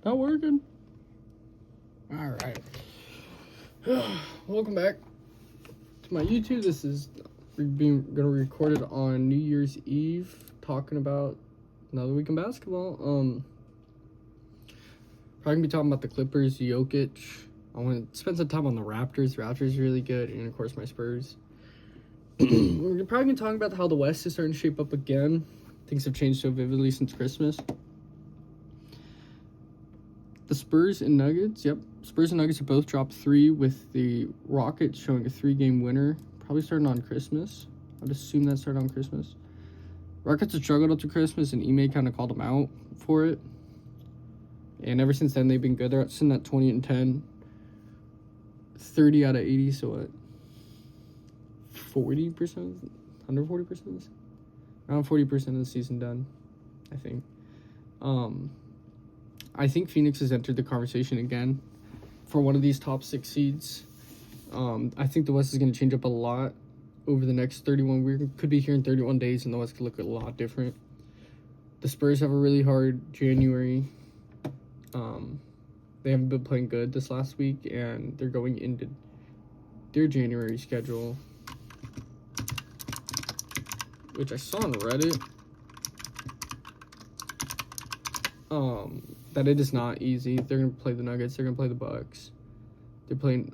Not working. All right. Welcome back to my YouTube. This is gonna record it on New Year's Eve, talking about another week in basketball. Probably gonna be talking about the Clippers, Jokic. I want to spend some time on the Raptors. The Raptors are really good, and of course my Spurs. We're probably gonna talk about how the West is starting to shape up again. Things have changed so vividly since Christmas. The Spurs and Nuggets, Spurs and Nuggets have both dropped 3, with the Rockets showing a 3-game winner, probably starting on Christmas. I'd assume that started on Christmas. Rockets have struggled up to Christmas, and Ime kind of called them out for it. And ever since then, they've been good. They're sitting at 20-10, 30 out of 80, so what? 40%? Under 40%? Around 40% of the season done, I think. I think Phoenix has entered the conversation again for one of these top 6 seeds. I think the West is going to change up a lot over the next 31. We could be here in 31 days, and the West could look a lot different. The Spurs have a really hard January. They haven't been playing good this last week, and they're going into their January schedule, which I saw on Reddit. That it is not easy. They're going to play the Nuggets. They're going to play the Bucks. They're playing...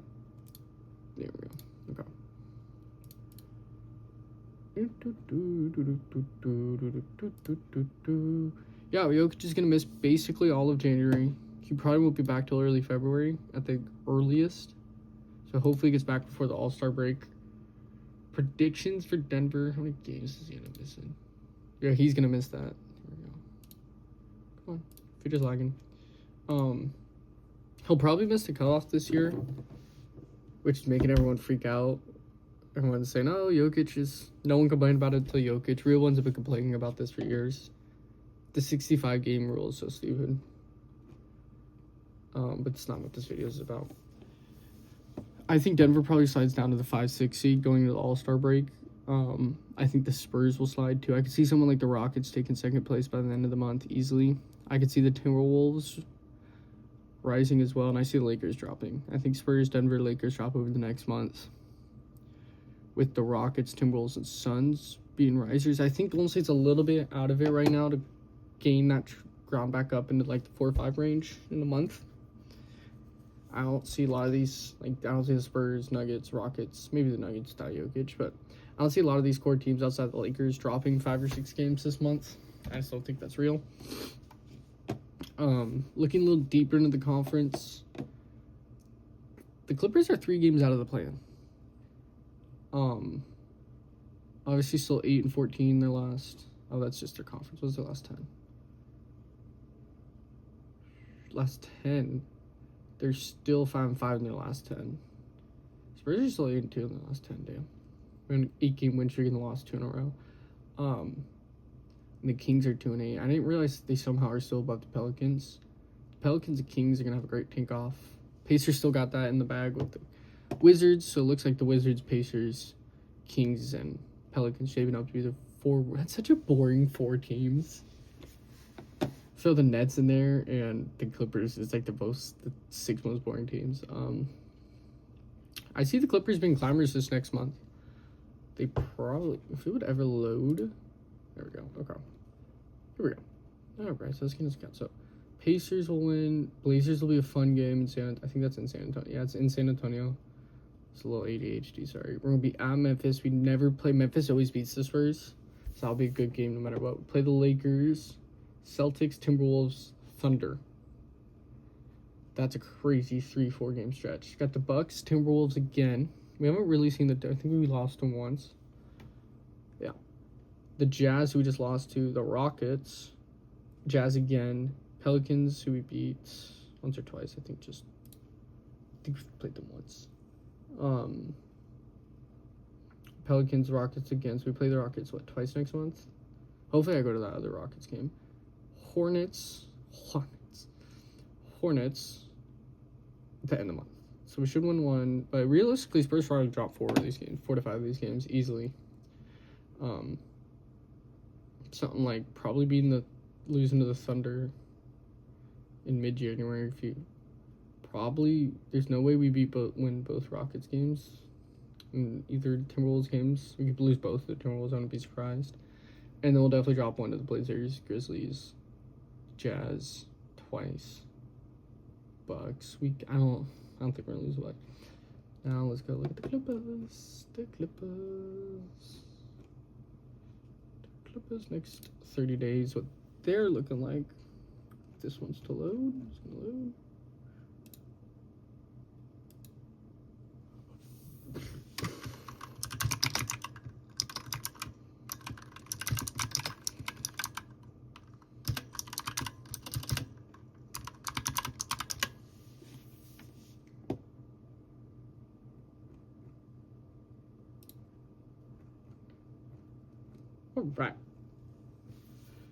There we go. Okay. Yeah, Jokic is going to miss basically all of January. He probably won't be back till early February at the earliest. So hopefully he gets back before the All-Star break. Predictions for Denver. How many games is he going to miss in? Yeah, he's going to miss that. There we go. Come on. Feature's lagging. He'll probably miss the cutoff this year, which is making everyone freak out. Everyone's saying, oh, Jokic is... No one complained about it until Jokic. Real ones have been complaining about this for years. The 65-game rule is so stupid. But it's not what this video is about. I think Denver probably slides down to the 5-6 seed going into the All-Star break. I think the Spurs will slide too. I could see someone like the Rockets taking second place by the end of the month easily. I could see the Timberwolves rising as well, and I see the Lakers dropping. I think Spurs, Denver, Lakers drop over the next month, with the Rockets, Timberwolves, and Suns being risers. I think Golden State's a little bit out of it right now to gain that ground back up into like the 4 or 5 range in a month. I don't see a lot of these, I don't see the Spurs, Nuggets, Rockets, maybe the Nuggets without Jokic, but I don't see a lot of these core teams outside the Lakers dropping 5 or 6 games this month. I just don't think that's real. Looking a little deeper into the conference, the Clippers are 3 games out of the play-in. Obviously still 8-14 their last. Oh, that's just their conference. What's their last 10? Last 10. They're still 5-5 in their last 10. Spurs are still 8-2 in the last 10. Damn, we're in an 8-game win streak and lost 2 in a row. And the Kings are 2-8. I didn't realize they somehow are still above the Pelicans. The Pelicans and Kings are gonna have a great tank off. Pacers still got that in the bag with the Wizards, so it looks like the Wizards, Pacers, Kings, and Pelicans shaping up to be the 4. That's such a boring 4 teams. Throw the Nets in there, and the Clippers is like the 6 most boring teams. I see the Clippers being climbers this next month. They probably, if it would ever load. There we go. Okay. Here we go. All right, so let's get this count. So Pacers will win. Blazers will be a fun game in I think that's in San Antonio. Yeah, it's in San Antonio. It's a little ADHD, sorry. We're going to be at Memphis. We never play Memphis. Always beats the Spurs. So that'll be a good game no matter what. We play the Lakers, Celtics, Timberwolves, Thunder. That's a crazy 3-4 game stretch. Got the Bucks, Timberwolves again. We haven't really seen I think we lost them once. Yeah. The Jazz, who we just lost to. The Rockets. Jazz again. Pelicans, who we beat once or twice. I think we've played them once. Pelicans, Rockets again. So we play the Rockets, twice next month? Hopefully I go to that other Rockets game. Hornets. At the end of the month. So we should win 1. But realistically, Spurs probably drop 4 of these games. 4 to 5 of these games easily. Something like probably losing to the Thunder in mid-January. If you probably, there's no way we win both Rockets games. In either Timberwolves games, we could lose both. The Timberwolves, I wouldn't be surprised. And then we'll definitely drop one to the Blazers, Grizzlies, Jazz, twice. Bucks. I don't think we're gonna lose a lot. Now let's go look at the Clippers. The Clippers next 30 days. What they're looking like. This one's to load. It's gonna load. All right.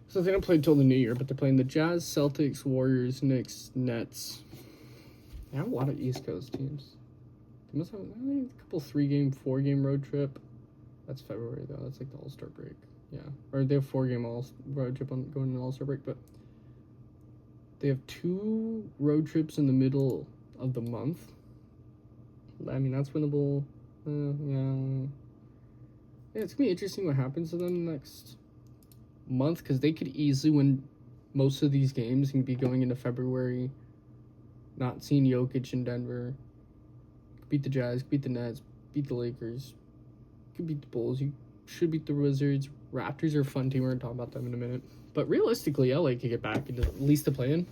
So they don't play until the new year, but they're playing the Jazz, Celtics, Warriors, Knicks, Nets. They have a lot of East Coast teams. They must have a couple 3-game, 4-game road trip. That's February though. That's like the All-Star break. Yeah, or they have 4-game road trip on going to All-Star break, but they have 2 road trips in the middle of the month. I mean, that's winnable. Yeah, it's gonna be interesting what happens to them next month, because they could easily win most of these games and be going into February not seeing Jokic in Denver. Could beat the Jazz, could beat the Nets, beat the Lakers, could beat the Bulls. You should beat the Wizards. Raptors are a fun team. We're gonna talk about them in a minute. But realistically, LA could get back into at least the play-in.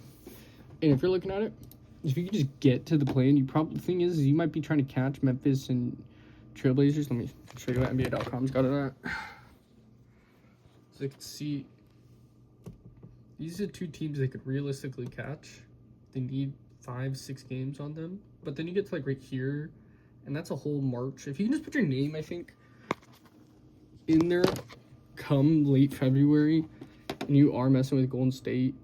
And if you're looking at it, if you could just get to the play-in, the thing is you might be trying to catch Memphis and Trailblazers. Let me show you what NBA.com's got it at. So you can see these are 2 teams they could realistically catch. They need 5-6 games on them. But then you get to like right here, and that's a whole March. If you can just put your name, I think, in there come late February, and you are messing with Golden State,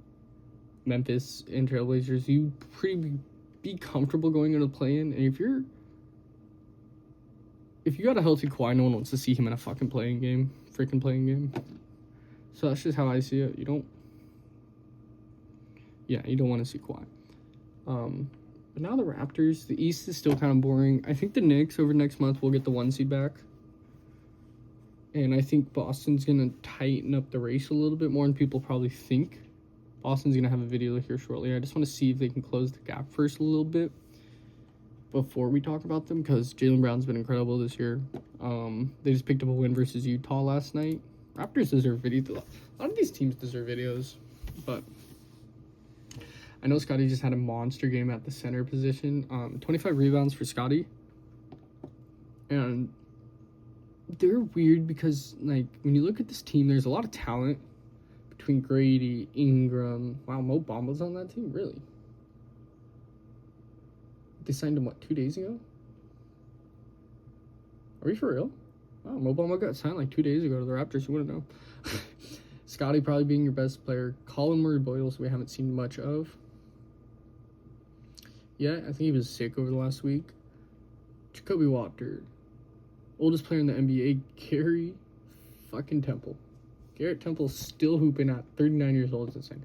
Memphis, and Trailblazers, you be comfortable going into the play-in. And if you got a healthy Kawhi, no one wants to see him in a freaking playing game. So that's just how I see it. You don't want to see Kawhi. But now the Raptors, the East is still kind of boring. I think the Knicks over next month will get the 1 seed back. And I think Boston's going to tighten up the race a little bit more than people probably think. Boston's going to have a video here shortly. I just want to see if they can close the gap first a little bit before we talk about them, because Jaylen Brown's been incredible this year. They just picked up a win versus Utah last night. Raptors deserve videos. A lot of these teams deserve videos, but I know Scotty just had a monster game at the center position. 25 rebounds for Scotty. And they're weird because, like, when you look at this team, there's a lot of talent between Grady, Ingram. Wow, Mo Bamba's on that team? Really? They signed him, 2 days ago? Are we for real? Wow, Mo Bamba got signed like 2 days ago to the Raptors. You wouldn't know. Scotty probably being your best player. Colin Murray-Boyles, we haven't seen much of. Yeah, I think he was sick over the last week. Jacoby Walter. Oldest player in the NBA, Gary fucking Temple. Garrett Temple's still hooping at 39 years old. It's insane.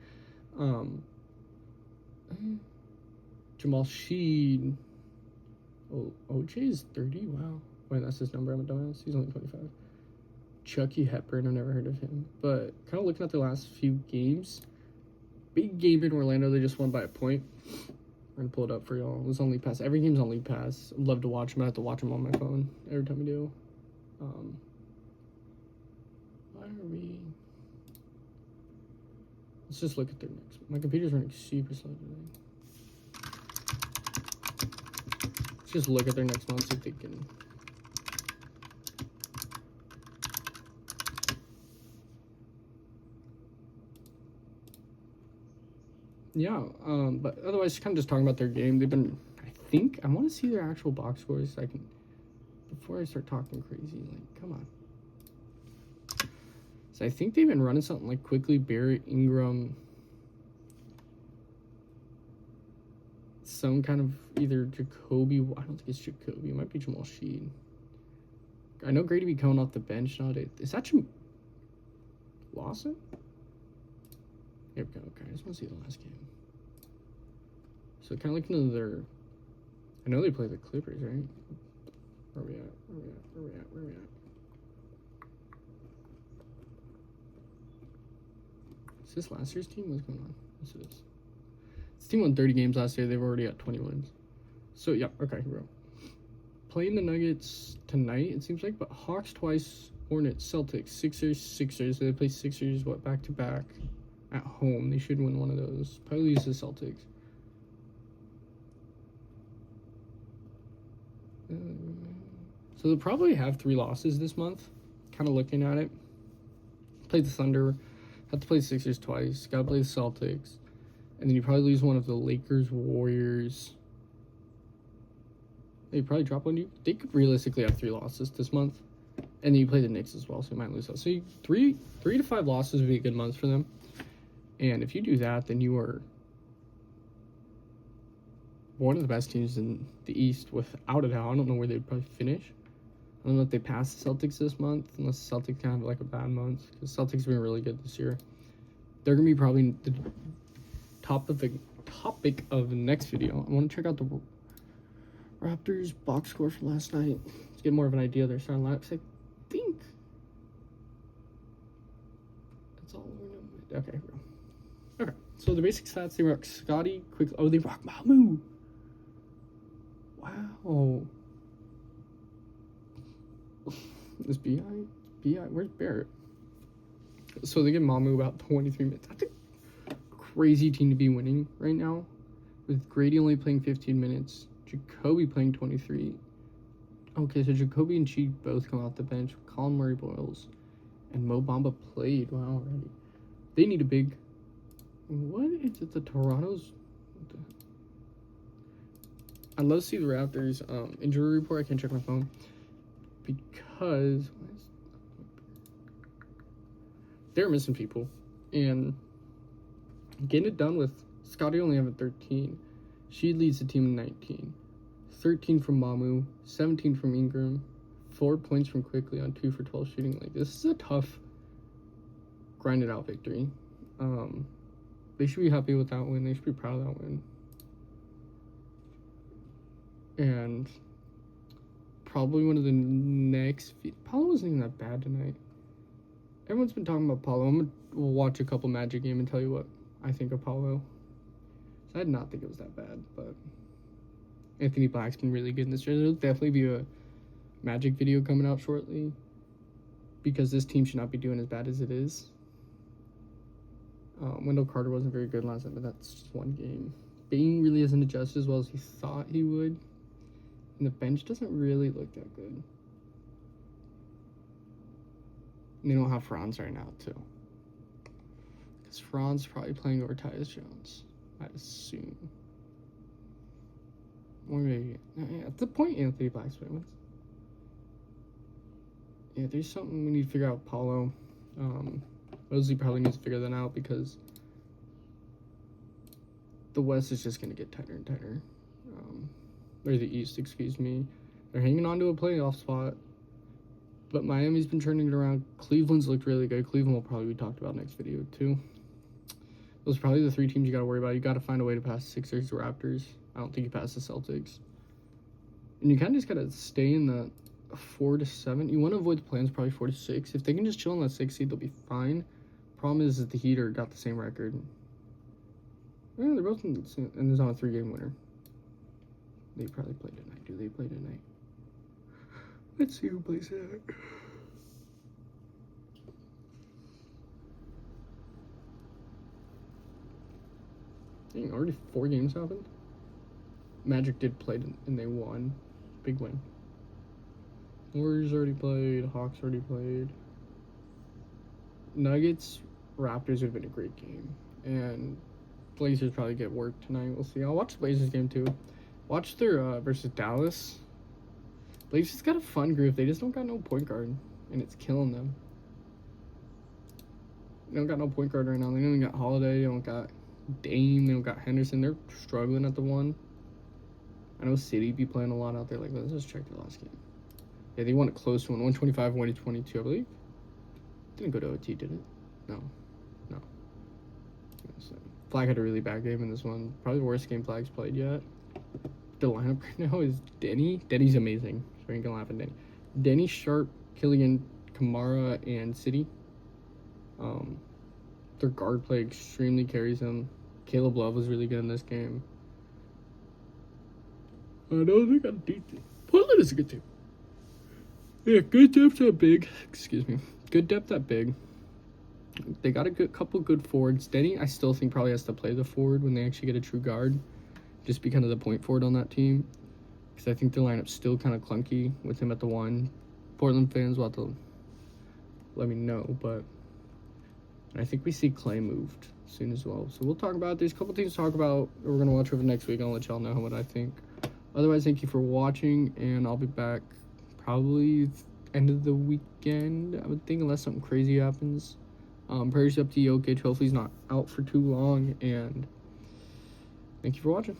Jamal Sheed. Oh, OJ is 30? Wow. Wait, that's his number. I'm a dumbass. He's only 25. Chucky Hepburn. I've never heard of him. But kind of looking at their last few games. Big game in Orlando. They just won by a point. I'm going to pull it up for y'all. It was on League Pass. Every game's on League Pass. I'd love to watch them. I have to watch them on my phone every time I do. Why are we... Let's just look at their next... My computer's running super slow today. Let's just look at their next month, see if they can... Yeah, but otherwise, kind of just talking about their game. They've been, I want to see their actual box scores so I can, before I start talking crazy, like, come on. So I think they've been running something like Quickly, Barrett, Ingram, some kind of either Jacoby, I don't think it's Jacoby, it might be Jamal Sheed. I know Grady be coming off the bench nowadays. Is that Lawson? Here we go, okay, I just want to see the last game. So kind of looking into their. I know they play the Clippers, right? Where are we at? Is this last year's team? What's going on? Yes, it is. This team won 30 games last year. They've already got 20 wins. So, yeah, okay, bro. Playing the Nuggets tonight, it seems like, but Hawks twice, Hornets, Celtics, Sixers. They play Sixers, back-to-back at home. They should win one of those. Probably lose the Celtics. So they'll probably have 3 losses this month. Kind of looking at it. Played the Thunder. Have to play the Sixers twice. Got to play the Celtics. And then you probably lose one of the Lakers, Warriors. They probably drop on you. They could realistically have 3 losses this month. And then you play the Knicks as well, so you might lose that. So 3 to 5 losses would be a good month for them. And if you do that, then you are one of the best teams in the East without a doubt. I don't know where they'd probably finish. I don't know if they pass the Celtics this month, unless the Celtics kind of have like a bad month. Because Celtics have been really good this year. They're going to be probably the topic of the next video. I want to check out the Raptors box score from last night to get more of an idea of their starting lineups. I think that's all we're doing. Okay, so the basic stats, they rock Scotty, quick. Oh, they rock Mamu. Wow. This BI, where's Barrett? So they give Mamu about 23 minutes. That's a crazy team to be winning right now, with Grady only playing 15 minutes, Jacoby playing 23. Okay, so Jacoby and Cheek both come off the bench. Colin Murray Boyles and Mo Bamba played. Wow, already. They need a big. What is it? The Toronto's. I'd love to see the Raptors injury report. I can't check my phone because they're missing people, and getting it done with Scotty only having 13. She leads the team in 19. 13 from Mamu, 17 from Ingram, 4 points from Quickly on 2 for 12 shooting. Like, this is a tough, grinded out victory. They should be happy with that win. They should be proud of that win. And probably one of the next. Paulo wasn't even that bad tonight. Everyone's been talking about Paulo. We'll watch a couple Magic game and tell you what I think of Paulo. So I did not think it was that bad, but Anthony Black's been really good in this year. There'll definitely be a Magic video coming out shortly, because this team should not be doing as bad as it is. Wendell Carter wasn't very good last night, but that's just one game. Bain really hasn't adjusted as well as he thought he would. And the bench doesn't really look that good. And they don't have Franz right now, too. Because Franz is probably playing over Tyus Jones, I assume. Or maybe. At the point, Anthony Black's playing with. Yeah, there's something we need to figure out with Paulo. Mosley probably needs to figure that out, because the West is just going to get tighter and tighter. Or the East, excuse me. They're hanging on to a playoff spot, but Miami's been turning it around. Cleveland's looked really good. Cleveland will probably be talked about next video, too. Those are probably the 3 teams you got to worry about. You got to find a way to pass the Sixers, the Raptors. I don't think you pass the Celtics. And you kind of just got to stay in the 4 to 7. You want to avoid the plans, probably 4 to 6. If they can just chill on that 6 seed, they'll be fine. Problem is that the Heat got the same record. Yeah, they're both in the same, and there's on a 3-game winner. They probably play tonight. Do they play tonight? Let's see who plays tonight. Dang, already 4 games happened. Magic did play and they won. Big win. Warriors already played. Hawks already played. Nuggets, Raptors would have been a great game. And Blazers probably get work tonight. We'll see. I'll watch the Blazers game too. Watch their versus Dallas. Blazers got a fun group. They just don't got no point guard, and it's killing them. They don't got no point guard right now. They don't even got Holiday. They don't got Dame. They don't got Henderson. They're struggling at the 1. I know City be playing a lot out there. Like, let's just check their last game. Yeah, they won a close one. 125, 122, I believe. Didn't go to OT, did it? No. Flag had a really bad game in this one. Probably the worst game Flag's played yet. The lineup right now is Denny. Denny's amazing. So you can laugh at Denny. Denny, Sharp, Killian, Kamara, and City. Their guard play extremely carries them. Caleb Love was really good in this game. I know they got decent. Portland is a good team. Yeah, good depth at big. Excuse me. Good depth at big. They got a couple good forwards. Denny, I still think probably has to play the forward when they actually get a true guard, just because of the point forward on that team. Because I think the lineup's still kind of clunky with him at the 1. Portland fans will have to let me know, but I think we see Clay moved soon as well. So we'll talk about it. There's a couple things to talk about. We're going to watch over next week. I'll let y'all know what I think. Otherwise, thank you for watching, and I'll be back probably end of the weekend, I would think, unless something crazy happens. Prayers up to Jokic. Hopefully he's not out for too long, and thank you for watching.